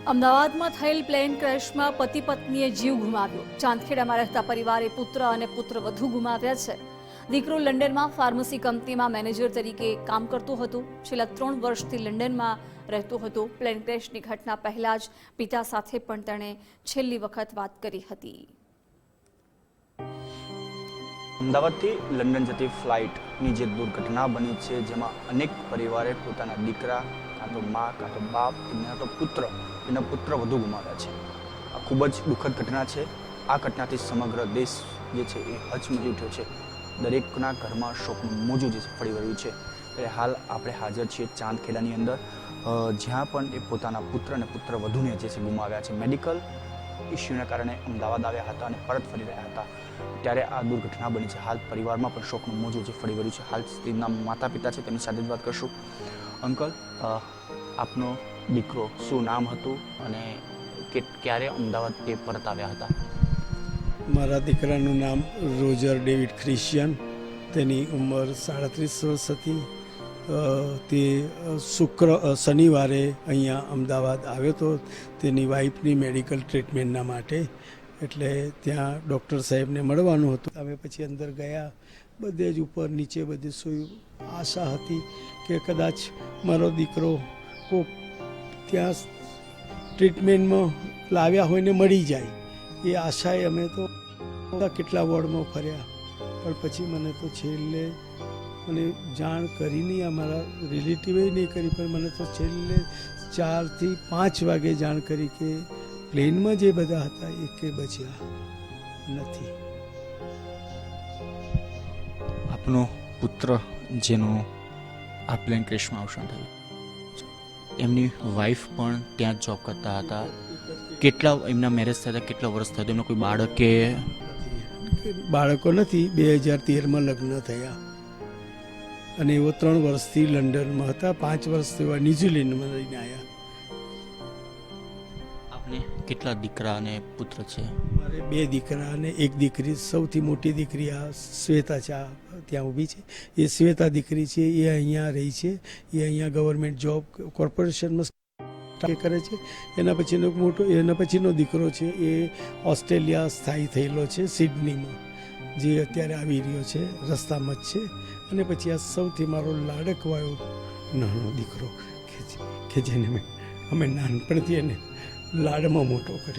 અમદાવાદમાં થયેલ પ્લેન ક્રેશમાં પતિ પત્નીએ જીવ ગુમાવ્યો। ચાંદખેડામાં રહેતા પરિવારે પુત્ર અને પુત્રવધુ ગુમાવ્યા છે। દીકરો લંડનમાં ફાર્મસી કંપનીમાં મેનેજર તરીકે કામ કરતો હતો। છેલ્લા 3 વર્ષથી લંડનમાં રહેતો હતો। પ્લેન ક્રેશની ઘટના પહેલા જ પિતા સાથે પણ તેણે છેલ્લી વખત વાત કરી હતી। અમદાવાદથી લંડન જતી ફ્લાઇટની જે દુર્ઘટના બની છે, જેમાં અનેક પરિવારે પોતાના દીકરા, કાં તો મા, કાં તો બાપ, કાં તો પુત્ર, એના પુત્ર વધુ ગુમાવ્યા છે। આ ખૂબ જ દુઃખદ ઘટના છે। આ ઘટનાથી સમગ્ર દેશ જે છે એ હચમચી ઉઠ્યો છે। દરેકના ઘરમાં શોકનું મોજું જે છે ફરી વળ્યું છે। ત્યારે હાલ આપણે હાજર છીએ ચાંદખેડાની અંદર, જ્યાં પણ એ પોતાના પુત્ર અને પુત્ર વધુને જે છે ગુમાવ્યા છે। મેડિકલ ઇસ્યુના કારણે અમદાવાદ આવ્યા હતા અને પરત ફરી રહ્યા હતા, ત્યારે આ દુર્ઘટના બની છે। હાલ પરિવારમાં પણ શોકનું મોજું જે ફરી વળ્યું છે। હાલ તેમના માતા પિતા છે, તેમની સાથે જ વાત કરશું। અંકલ, આપનો દીકરો શું નામ હતું અને ક્યારે અમદાવાદ તે પરત આવ્યા હતા? મારા દીકરાનું નામ રોજર ડેવિડ ક્રિશ્ચિયન, તેની ઉંમર 37 વર્ષ હતી। તે શનિવારે અહીંયા અમદાવાદ આવ્યો હતો તેની વાઈફની મેડિકલ ટ્રીટમેન્ટના માટે, એટલે ત્યાં ડૉક્ટર સાહેબને મળવાનું હતું। અમે પછી અંદર ગયા, બધે જ ઉપર નીચે બધે સોયું। આશા હતી કે કદાચ મારો દીકરો કોક ત્યાં ટ્રીટમેન્ટમાં લાવ્યા હોય ને મળી જાય, એ આશાએ અમે તો કેટલા વોર્ડમાં ફર્યા, પણ પછી મને તો છેલ્લે મને જાણ કરી નહીં, અમારા રિલેટિવે નહીં કરી, પણ મને તો છેલ્લે 4 થી 5 વાગે જાણ કરી કે પ્લેનમાં જે બધા હતા એ કે બચ્યા નથી। આપનો પુત્ર જેનું આ પ્લેન ક્રેશમાં અવસાન થયું, એમની વાઈફ પણ ત્યાં જોબ કરતા હતા। કેટલા એમના મેરેજ થયા, કેટલા વર્ષ થયા? એમનો કોઈ બાળક કે બાળકો નથી। 2013માં લગ્ન થયા અને એવો 3 વર્ષથી લંડનમાં હતા। 5 વર્ષથી એવા ન્યુઝીલેન્ડમાં રહીને આવ્યા। આપને કેટલા દીકરા અને પુત્ર છે? મારે 2 દીકરા અને 1 દીકરી। સૌથી મોટી દીકરી આ શ્વેતા છે, ત્યાં ઊભી છે, એ શ્વેતા દીકરી છે। એ અહીંયા રહી છે, એ અહીંયા ગવર્મેન્ટ જોબ કોર્પોરેશનમાં કરે છે। એના પછીનો દીકરો છે એ ઓસ્ટ્રેલિયા સ્થાયી થયેલો છે, સિડનીમાં, જે અત્યારે આવી રહ્યો છે, રસ્તામાં જ છે। અને પછી આ સૌથી મારો લાડકવાળો નાનો દીકરો કે જેને અમે નાનપણથી એને લાડમાં મોટો કર્યો